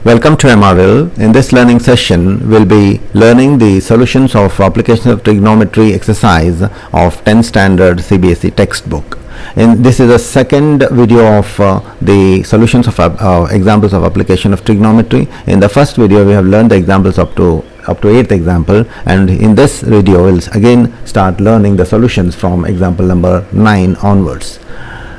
Welcome to MRL. In this learning session, we'll be learning the solutions of application of trigonometry exercise of 10th standard CBSE textbook. This is a second video of the solutions of examples of application of trigonometry. In the first video, we have learned the examples up to 8th example, and in this video, we'll again start learning the solutions from example number 9 onwards.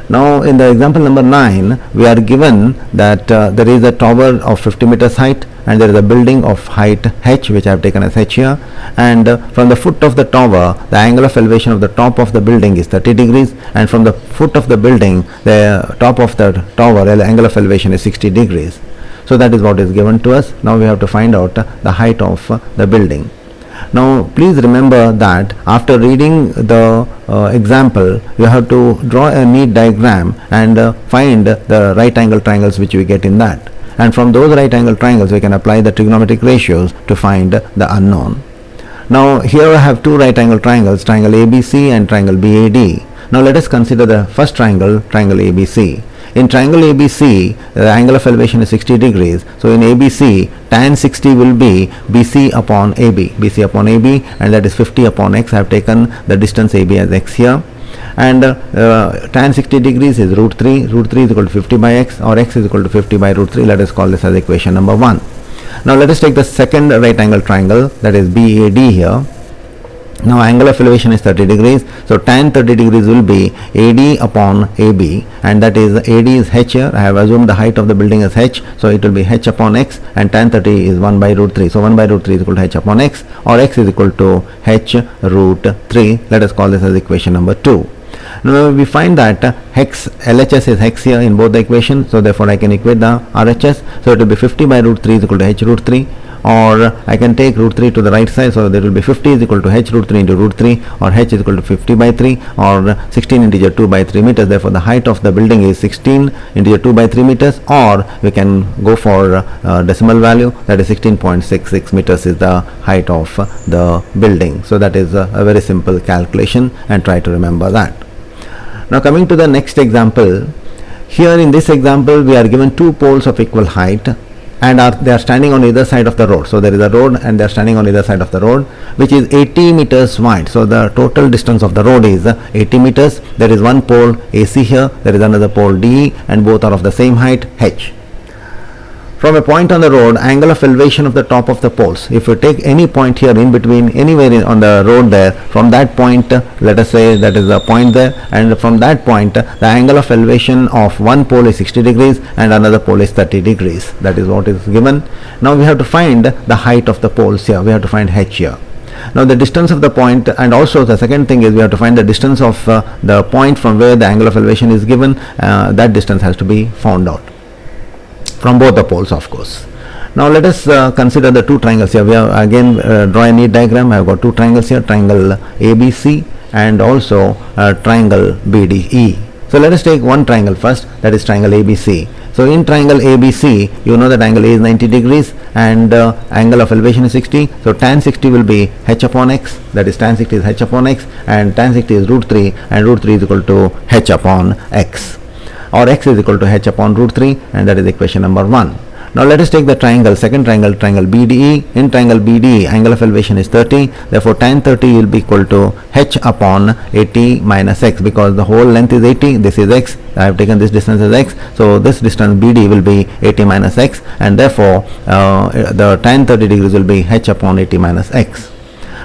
Now in the example number 9, we are given that there is a tower of 50 meters height and there is a building of height h, which I have taken as h here, and from the foot of the tower, the angle of elevation of the top of the building is 30 degrees, and from the foot of the building, the top of the tower, the angle of elevation is 60 degrees. So that is what is given to us. Now we have to find out the height of the building. Now please remember that after reading the example, you have to draw a neat diagram and find the right angle triangles which we get in that, and from those right angle triangles we can apply the trigonometric ratios to find the unknown. Now here I have two right angle triangles, triangle ABC and triangle BAD. Now let us consider the first triangle, triangle ABC. In triangle ABC, the angle of elevation is 60 degrees. So in ABC, tan 60 will be BC upon AB, and that is 50 upon x. I have taken the distance AB as x here. And tan 60 degrees is root 3. Root 3 is equal to 50 by x, or x is equal to 50 by root 3. Let us call this as equation number 1. Now let us take the second right angle triangle, that is BAD here. Now angle of elevation is 30 degrees, so tan 30 degrees will be AD upon AB, and that is AD is h here. I have assumed the height of the building is h, so it will be h upon x, and tan 30 is 1 by root 3. So 1 by root 3 is equal to h upon x, or x is equal to h root 3. Let us call this as equation number 2. Now we find that LHS is x here in both the equations, so therefore I can equate the RHS. So it will be 50 by root 3 is equal to h root 3. Or I can take root 3 to the right side, so there will be 50 is equal to h root 3 into root 3, or h is equal to 50 by 3, or 16 integer 2 by 3 meters. Therefore the height of the building is 16 integer 2 by 3 meters, or we can go for decimal value, that is 16.66 meters is the height of the building. So that is a very simple calculation, and try to remember that. Now coming to the next example, here in this example we are given two poles of equal height, and they are standing on either side of the road. So there is a road and they are standing on either side of the road, which is 80 meters wide. So the total distance of the road is 80 meters. There is one pole AC here, there is another pole DE, and both are of the same height h. From a point on the road, angle of elevation of the top of the poles, if you take any point here in between, anywhere on the road there, from that point, let us say that is a point there, and from that point the angle of elevation of one pole is 60 degrees and another pole is 30 degrees. That is what is given. Now we have to find the height of the poles here. We have to find h here. Now the distance of the point, and also the second thing is we have to find the distance of the point from where the angle of elevation is given. That distance has to be found out from both the poles, of course. Now let us consider the two triangles here. We have again draw a neat diagram. I have got two triangles here, triangle ABC and also triangle BDE. So let us take one triangle first, that is triangle ABC. So in triangle ABC, you know that angle A is 90 degrees and angle of elevation is 60. So tan 60 will be h upon x, that is tan 60 is h upon x, and tan 60 is root 3, and root 3 is equal to h upon x, or x is equal to h upon root 3, and that is equation number 1. Now let us take the triangle, second triangle, triangle BDE. In triangle BDE, angle of elevation is 30. Therefore tan 30 will be equal to h upon 80 minus x, because the whole length is 80. This is x. I have taken this distance as x. So this distance BD will be 80 minus x, and therefore the tan 30 degrees will be h upon 80 minus x.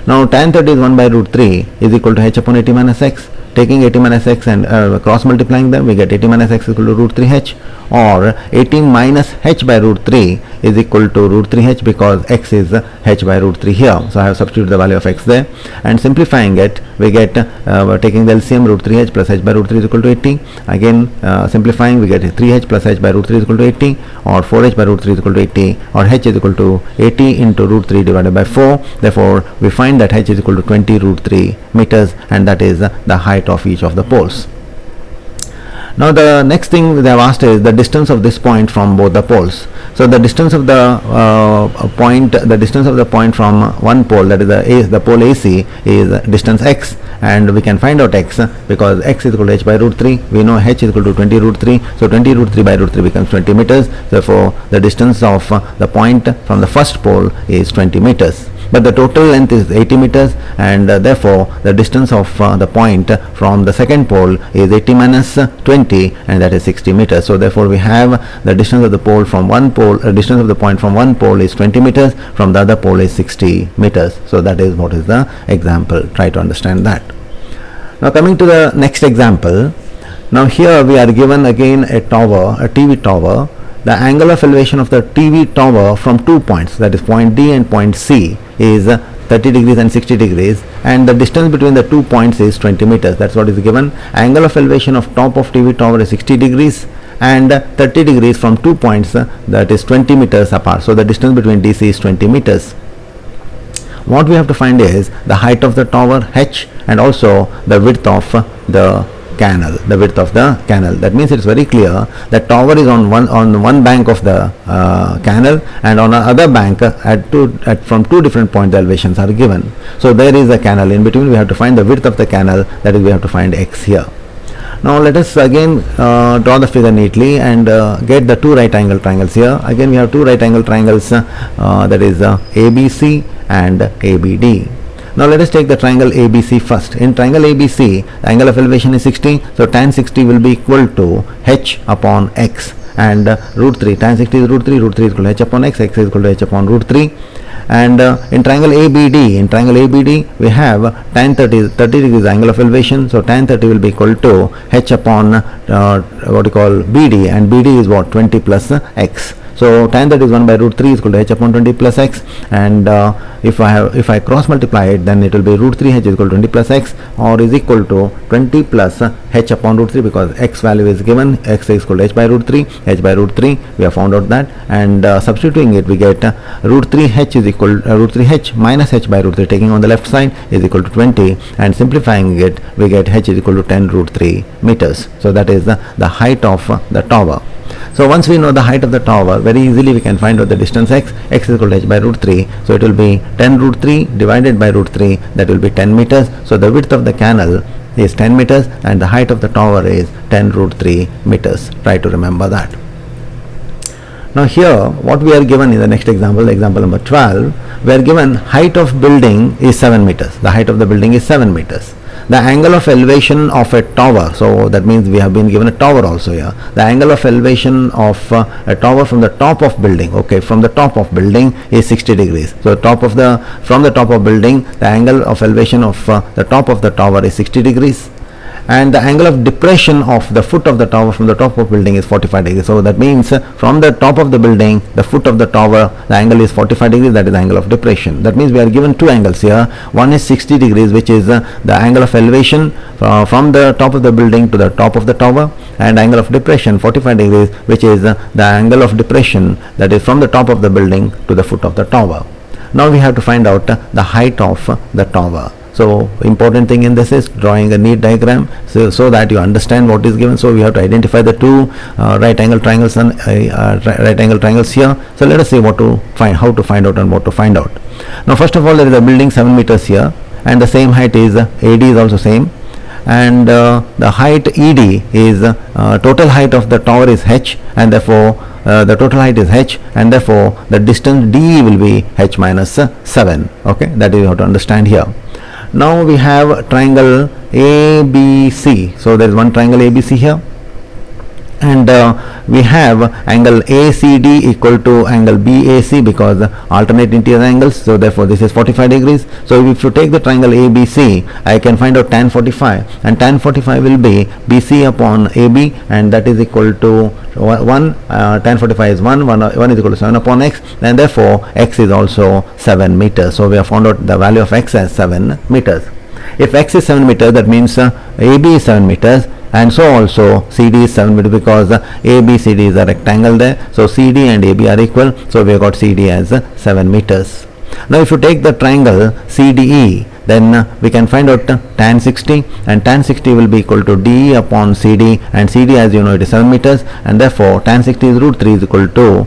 Now tan 30 is 1 by root 3 is equal to h upon 80 minus x. Taking 80 minus x and cross multiplying them, we get 80 minus x is equal to root 3h, or 80 minus h by root 3 is equal to root 3h, because x is h by root 3 here. So I have substituted the value of x there, and simplifying it, we get taking the LCM, root 3h plus h by root 3 is equal to 80. Again simplifying, we get 3h plus h by root 3 is equal to 80, or 4h by root 3 is equal to 80, or h is equal to 80 into root 3 divided by 4. Therefore we find that h is equal to 20 root 3 meters, and that is the height of each of the poles. Now the next thing they have asked is the distance of this point from both the poles. So the distance of the point from one pole, that is the pole AC, is distance x, and we can find out x because x is equal to h by root 3. We know h is equal to 20 root 3. So 20 root 3 by root 3 becomes 20 meters. Therefore the distance of the point from the first pole is 20 meters. But the total length is 80 meters, and therefore the distance of the point from the second pole is 80 minus 20, and that is 60 meters. So therefore we have the distance of the pole from one pole, distance of the point from one pole is 20 meters, from the other pole is 60 meters. So that is what is the example. Try to understand that. Now coming to the next example. Now here we are given again a tower, a TV tower. The angle of elevation of the TV tower from 2 points, that is point D and point C, is 30 degrees and 60 degrees, and the distance between the 2 points is 20 meters. That's what is given. Angle of elevation of top of TV tower is 60 degrees and 30 degrees from 2 points, that is 20 meters apart. So the distance between DC is 20 meters. What we have to find is the height of the tower h and also the width of the canal, That means it's very clear that tower is on one bank of the canal, and on another bank from two different points the elevations are given. So there is a canal in between. We have to find the width of the canal, that is we have to find x here. Now let us again draw the figure neatly and get the two right angle triangles here. Again we have two right angle triangles, that is ABC and ABD. Now let us take the triangle ABC first. In triangle ABC, the angle of elevation is 60, so tan 60 will be equal to h upon x, and root 3, tan 60 is root 3 is equal to h upon x is equal to h upon root 3. And in triangle ABD, we have tan 30 degrees angle of elevation, so tan 30 will be equal to h upon what you call BD, and BD is what, 20 plus x. So tan that is 1 by root 3 is equal to h upon 20 plus x, and if I cross multiply it, then it will be root 3 h is equal to 20 plus x, or is equal to 20 plus h upon root 3, because x value is given, x is equal to h by root 3, we have found out that, and substituting it we get root 3 h is equal root 3 h minus h by root 3, taking on the left side, is equal to 20, and simplifying it we get h is equal to 10 root 3 meters. So that is the height of the tower. So once we know the height of the tower, very easily we can find out the distance x is equal to h by root 3, so it will be 10 root 3 divided by root 3, that will be 10 meters. So the width of the canal is 10 meters and the height of the tower is 10 root 3 meters. Try to remember that. Now here what we are given in the next example, example number 12, we are given height of building is 7 meters. The height of the building is 7 meters. The angle of elevation of a tower, so that means we have been given a tower also here. The angle of elevation of a tower from the top of building, from the top of building is 60 degrees. So from the top of building, the angle of elevation of the top of the tower is 60 degrees. And the angle of depression of the foot of the tower from the top of building is 45 degrees. So that means from the top of the building, the foot of the tower, the angle is 45 degrees, that is the angle of depression. That means we are given two angles here. One is 60 degrees, which is the angle of elevation from the top of the building to the top of the tower, and angle of depression 45 degrees, which is the angle of depression, that is from the top of the building to the foot of the tower. Now we have to find out the height of the tower. So important thing in this is drawing a neat diagram so that you understand what is given. So we have to identify the two right angle triangles and right angle triangles here. So let us see how to find out and what to find out. Now first of all, there is a building 7 meters here, and the same height is AD is also same, and the height ED is total height of the tower is h, and therefore the total height is h, and therefore the distance DE will be h minus 7. That is how to understand here. Now we have triangle ABC. So there is one triangle ABC here, and we have angle ACD equal to angle BAC because alternate interior angles, so therefore this is 45 degrees. So if you take the triangle ABC, I can find out tan 45, and tan 45 will be BC upon AB, and that is equal to 1, tan 45 is 1 is equal to 7 upon x, and therefore x is also 7 meters. So we have found out the value of x as 7 meters. If x is 7 meters, that means AB is 7 meters, and so also CD is 7 meters, because ABCD is a rectangle there, so CD and AB are equal, so we have got CD as 7 meters. Now if you take the triangle CDE, then we can find out tan 60, and tan 60 will be equal to d upon cd, and cd, as you know, it is 7 meters, and therefore tan 60 is root 3 is equal to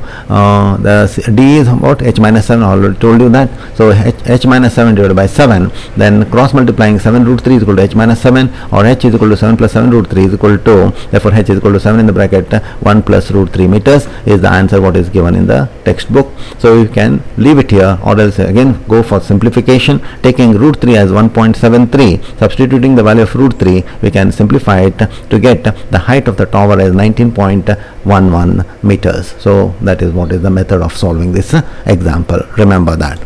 d is about h minus 7. I already told you that. So h minus 7 divided by 7, then cross multiplying 7 root 3 is equal to h minus 7, or h is equal to 7 plus 7 root 3 is equal to, therefore h is equal to 7 in the bracket 1 plus root 3 meters is the answer what is given in the textbook. So you can leave it here, or else again go for simplification, taking root 3 as 1.73, substituting the value of root 3, we can simplify it to get the height of the tower as 19.11 meters. So that is what is the method of solving this example. Remember that.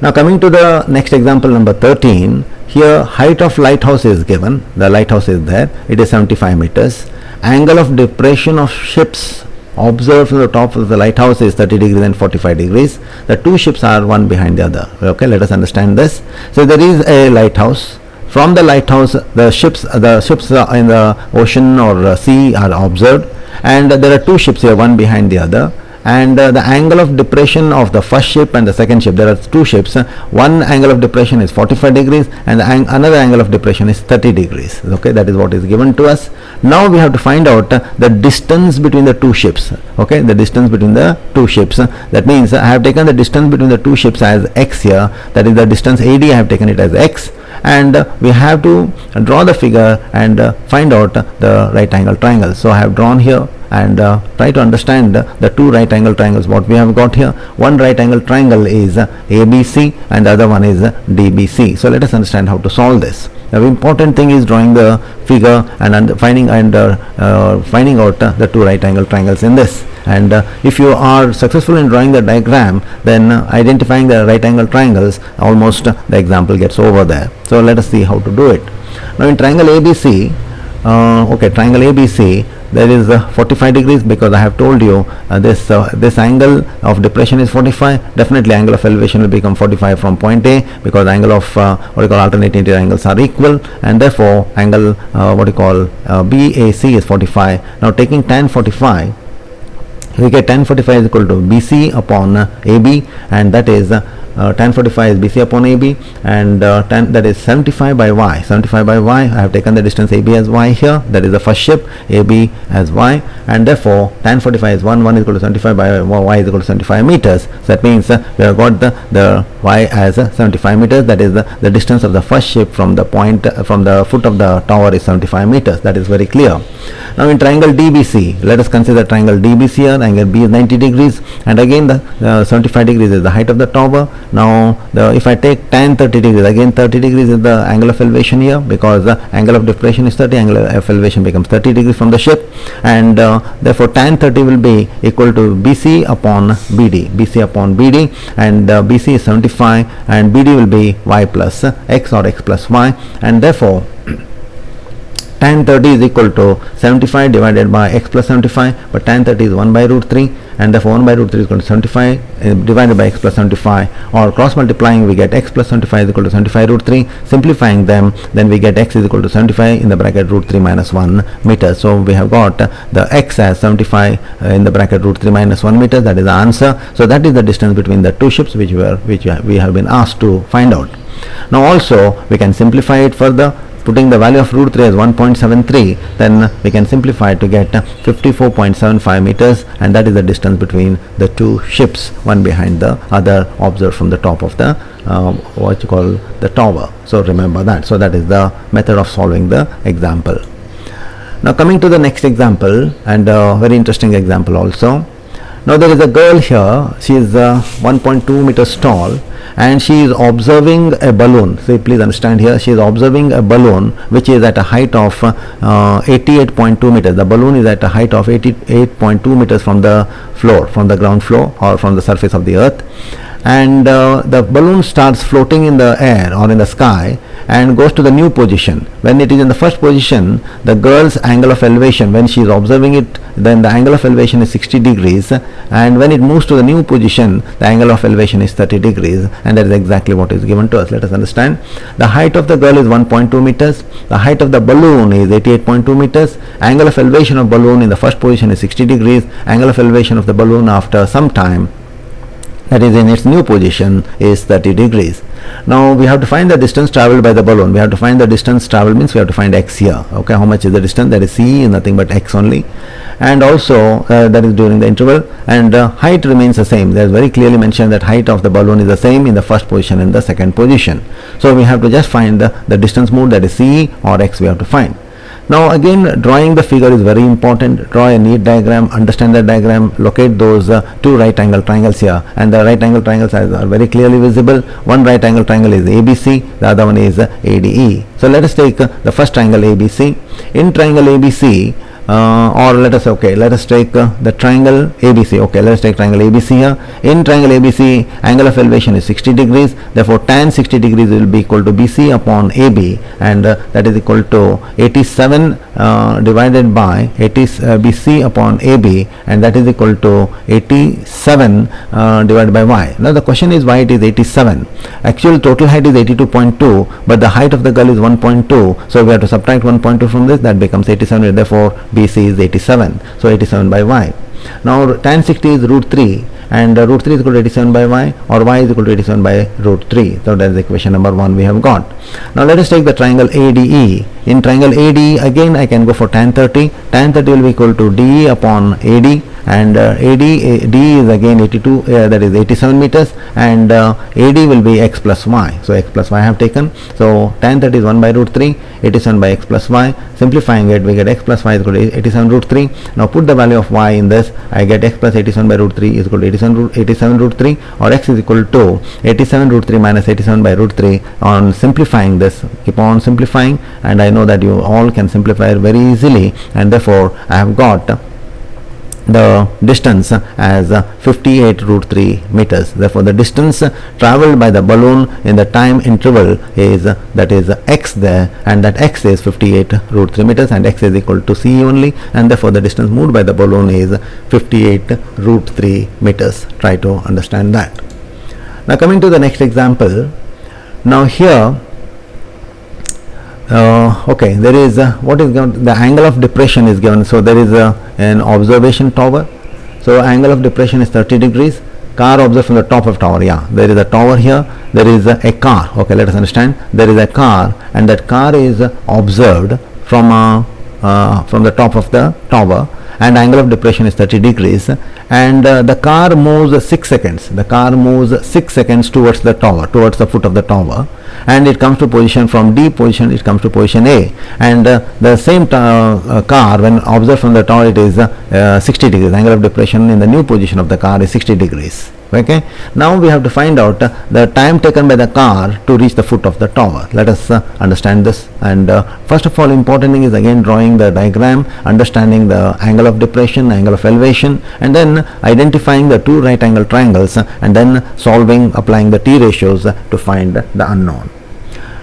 Now coming to the next example, number 13. Here height of lighthouse is given. The lighthouse is there. It is 75 meters. Angle of depression of ships observed from the top of the lighthouse is 30 degrees and 45 degrees. The two ships are one behind the other. Okay, let us understand this. So there is a lighthouse. From the lighthouse, the ships in the ocean or sea are observed, and there are two ships here, one behind the other. And the angle of depression of the first ship and the second ship, there are two ships. One angle of depression is 45 degrees, and another angle of depression is 30 degrees. Okay, that is what is given to us. Now we have to find out the distance between the two ships. Okay, the distance between the two ships. That means I have taken the distance between the two ships as x here. That is the distance AD. I have taken it as x, and we have to draw the figure and find out the right angle triangle. So I have drawn here, and try to understand the two right angle triangles what we have got here. One right angle triangle is ABC, and the other one is DBC. So let us understand how to solve this. The important thing is drawing the figure and finding out the two right angle triangles in this. And if you are successful in drawing the diagram, then identifying the right angle triangles, almost the example gets over there. So let us see how to do it. Now in triangle ABC, triangle ABC, there is 45 degrees, because I have told you this angle of depression is 45. Definitely angle of elevation will become 45 from point A, because angle of alternating interior angles are equal, and therefore angle BAC is 45. Now taking tan 45, we get tan 45 is equal to BC upon AB, and that is tan 45 is BC upon AB, and that is 75 by Y. 75 by Y, I have taken the distance AB as Y here, that is the first ship, AB as Y, and therefore tan 45 is 1 is equal to 75 by Y is equal to 75 meters. So that means we have got the Y as 75 meters, that is the distance of the first ship from the foot of the tower is 75 meters. That is very clear. Now in triangle DBC, let us consider triangle DBC here. Angle B is 90 degrees, and again the 75 degrees is the height of the tower. Now if I take tan 30 degrees, again 30 degrees is the angle of elevation here, because the angle of depression is 30, angle of elevation becomes 30 degrees from the ship, and therefore tan 30 will be equal to BC upon BD. BC upon BD, and BC is 75, and BD will be Y plus X or X plus Y, and therefore tan 30 is equal to 75 divided by x plus 75, but tan 30 is 1 by root 3, and therefore 1 by root 3 is equal to 75 divided by x plus 75, or cross multiplying we get x plus 75 is equal to 75 root 3. Simplifying them, then we get x is equal to 75 in the bracket root 3 minus 1 meters. So we have got the x as 75 in the bracket root 3 minus 1 meters. That is the answer. So that is the distance between the two ships which we have been asked to find out. Now also we can simplify it further. Putting the value of root 3 as 1.73, then we can simplify to get 54.75 meters, and that is the distance between the two ships, one behind the other, observed from the top of the the tower. So remember that. So that is the method of solving the example. Now coming to the next example, and a very interesting example also. Now there is a girl here. She is 1.2 meters tall, and she is observing a balloon. So please understand here, she is observing a balloon which is at a height of 88.2 meters. The balloon is at a height of 88.2 meters from the floor, from the ground floor, or from the surface of the earth. And the balloon starts floating in the air or in the sky and goes to the new position. When it is in the first position, the girl's angle of elevation, when she is observing it, then the angle of elevation is 60 degrees, and when it moves to the new position, the angle of elevation is 30 degrees, and that is exactly what is given to us. Let us understand. The height of the girl is 1.2 meters. The height of the balloon is 88.2 meters. Angle of elevation of balloon in the first position is 60 degrees. Angle of elevation of the balloon after some time that is in its new position, is 30 degrees. Now we have to find the distance traveled by the balloon. We have to find the distance traveled means we have to find x here. Okay, how much is the distance? That is c is nothing but x only, and also that is during the interval, and height remains the same. There is very clearly mentioned that height of the balloon is the same in the first position and the second position. So we have to just find the distance moved, that is c or x we have to find. Now again, drawing the figure is very important. Draw a neat diagram, understand the diagram, locate those two right angle triangles here, and the right angle triangles are very clearly visible. One right angle triangle is ABC, the other one is ADE. So let us take the first triangle ABC. In triangle ABC, or let us take the triangle ABC. Okay, let us take triangle ABC here. In triangle ABC, angle of elevation is 60 degrees. Therefore, tan 60 degrees will be equal to BC upon AB, and that is equal to 87 divided by BC upon AB, and that is equal to 87 divided by Y. Now the question is why it is 87. Actual total height is 82.2, but the height of the girl is 1.2. So we have to subtract 1.2 from this. That becomes 87. Therefore, BC is 87. So 87 by Y. Now tan 60 is root 3, and root 3 is equal to 87 by Y, or Y is equal to 87 by root 3. So that is equation number 1 we have got. Now let us take the triangle ADE. In triangle ADE, again I can go for tan 30. Tan 30 will be equal to DE upon AD, and DE is again 82, that is 87 meters, and AD will be x plus y. So x plus y I have taken. So tan 30 is 1 by root 3, 87 by x plus y. Simplifying it, we get x plus y is equal to 87 root 3. Now put the value of y in this. I get x plus 87 by root 3 is equal to 87 root 3, or x is equal to 87 root 3 minus 87 by root 3. On simplifying this, keep on simplifying, and I know that you all can simplify it very easily, and therefore I have got the distance as 58 root 3 meters. Therefore the distance traveled by the balloon in the time interval is, that is x there, and that x is 58 root 3 meters, and x is equal to c only, and therefore the distance moved by the balloon is 58 root 3 meters. Try to understand that. Now coming to the next example. Now here okay, there is what is given, the angle of depression is given. So there is an observation tower. So angle of depression is 30 degrees. Car observed from the top of tower. Yeah, there is a tower here. There is a car. Okay, let us understand. There is a car, and that car is observed from the top of the tower, and angle of depression is 30 degrees, and the car moves 6 seconds. The car moves 6 seconds towards the tower, towards the foot of the tower, and it comes to position from D position, it comes to position A, and the same car, when observed from the tower, it is 60 degrees. Angle of depression in the new position of the car is 60 degrees. Okay, now we have to find out the time taken by the car to reach the foot of the tower. Let us understand this, and first of all, important thing is again drawing the diagram, understanding the angle of depression, angle of elevation, and then identifying the two right angle triangles, and then solving, applying the t ratios to find the unknown.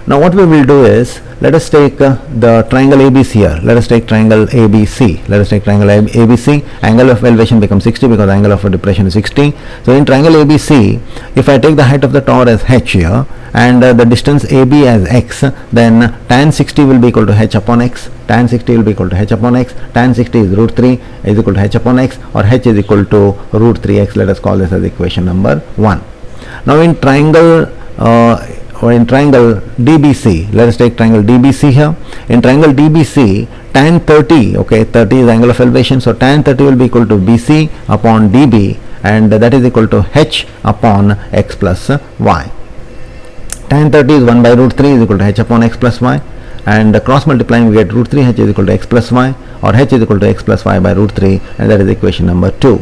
Now what we will do is, let us take the triangle ABC here. Let us take triangle ABC. Let us take triangle ABC. Angle of elevation becomes 60 because angle of depression is 60. So in triangle ABC, if I take the height of the tower as h here, and the distance AB as x, then tan 60 will be equal to h upon x. Tan 60 will be equal to h upon x. Tan 60 is root 3 is equal to h upon x, or h is equal to root 3x. Let us call this as equation number 1. Now in triangle DBC, let us take triangle DBC here. In triangle DBC, tan 30, okay, 30 is angle of elevation, so tan 30 will be equal to BC upon DB, and that is equal to h upon x plus y. Tan 30 is 1 by root 3 is equal to h upon x plus y, and cross multiplying we get root 3 h is equal to x plus y, or h is equal to x plus y by root 3, and that is equation number 2.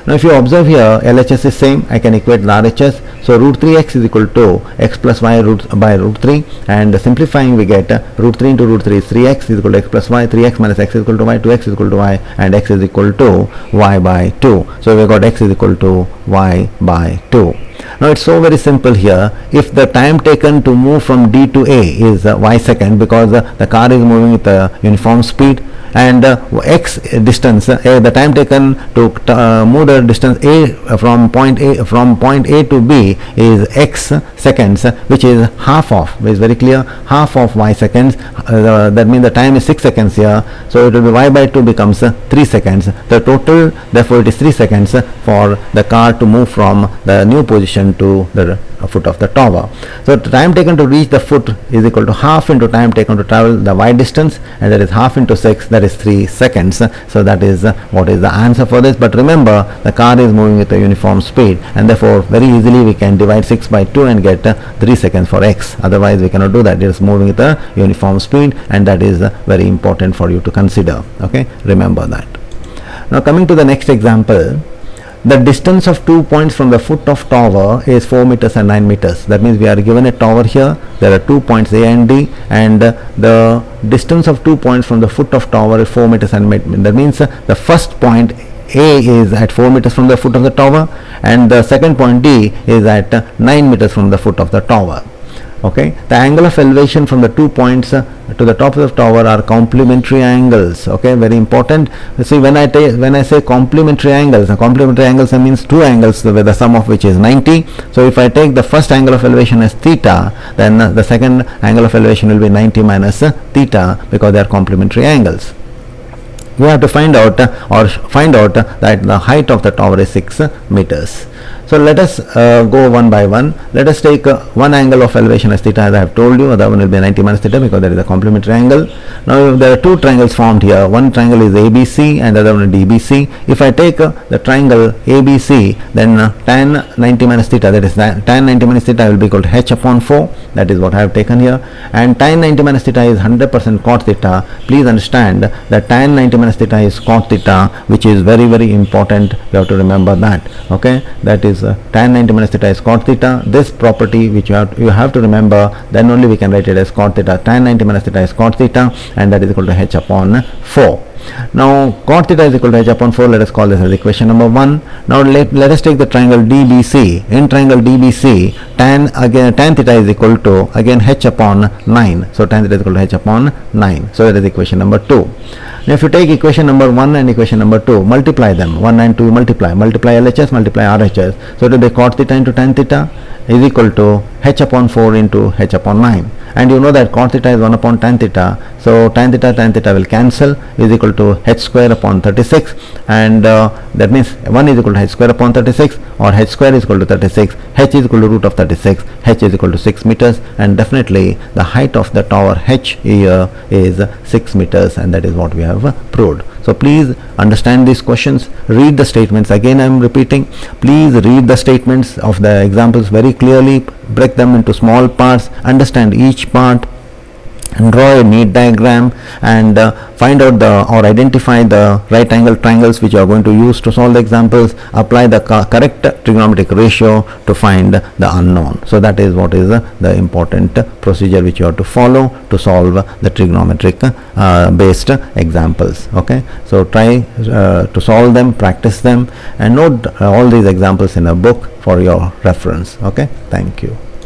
Now if you observe here, LHS is same, I can equate the RHS. So root 3x is equal to x plus y by root 3, and simplifying we get root 3 into root 3 is 3x is equal to x plus y, 3x minus x is equal to y, 2x is equal to y, and x is equal to y by 2. So we got x is equal to y by 2. Now it's so very simple here. If the time taken to move from D to A is y second, because the car is moving with a uniform speed, and x distance, the time taken to move the distance a from point A to B is x seconds, which is half of, is very clear, half of y seconds. That means the time is 6 seconds here, so it will be y by 2 becomes 3 seconds. The total, therefore, it is 3 seconds for the car to move from the new position to the foot of the tower. So the time taken to reach the foot is equal to half into time taken to travel the y distance, and that is half into 6, that is 3 seconds. So that is what is the answer for this. But remember, the car is moving with a uniform speed, and therefore very easily we can divide 6 by 2 and get 3 seconds for x. Otherwise we cannot do that. It is moving with a uniform speed, and that is very important for you to consider. Okay, remember that. Now coming to the next example, the distance of 2 points from the foot of tower is 4 meters and 9 meters. That means we are given a tower here. There are 2 points A and D, and the distance of 2 points from the foot of tower is 4 meters and 9 meters. That means the first point A is at 4 meters from the foot of the tower, and the second point D is at 9 meters from the foot of the tower. Okay, the angle of elevation from the 2 points to the top of the tower are complementary angles. Okay, very important. See, when I say complementary angles means two angles with the sum of which is 90. So if I take the first angle of elevation as theta, then the second angle of elevation will be 90 minus theta, because they are complementary angles. We have to find out that the height of the tower is 6 meters. So let us go one by one. Let us take one angle of elevation as theta, as I have told you. Other one will be 90 minus theta, because there is a complementary angle. Now there are two triangles formed here. One triangle is ABC and the other one is DBC. If I take the triangle ABC, then tan 90 minus theta, that is tan 90 minus theta, will be equal to h upon 4. That is what I have taken here. And tan 90 minus theta is 100% cot theta. Please understand that tan 90 minus theta is cot theta, which is very, very important. You have to remember that. Okay, that is tan 90 minus theta is cot theta. This property which you have to remember, then only we can write it as cot theta. Tan 90 minus theta is cot theta, and that is equal to h upon 4. Now cot theta is equal to h upon 4. Let us call this as equation number 1. Now let us take the triangle DBC. In triangle DBC, tan theta is equal to again h upon 9. So tan theta is equal to h upon 9. So that is equation number 2. Now if you take equation number 1 and equation number 2, multiply them. 1 and 2 multiply LHS, multiply RHS. So it will be cot theta into tan theta is equal to h upon 4 into h upon 9. And you know that cot theta is 1 upon tan theta. So tan theta will cancel, is equal to h square upon 36, and that means 1 is equal to h square upon 36, or h square is equal to 36, h is equal to root of 36, h is equal to 6 meters, and definitely the height of the tower h here is 6 meters, and that is what we have proved. So please understand these questions, read the statements. Again I am repeating, please read the statements of the examples very clearly, break them into small parts, understand each part, and draw a neat diagram, and find out or identify the right angle triangles which you are going to use to solve the examples. Apply the correct trigonometric ratio to find the unknown. So that is what is the important procedure which you have to follow to solve the trigonometric based examples. Okay, so try to solve them, practice them, and note all these examples in a book for your reference. Okay, thank you.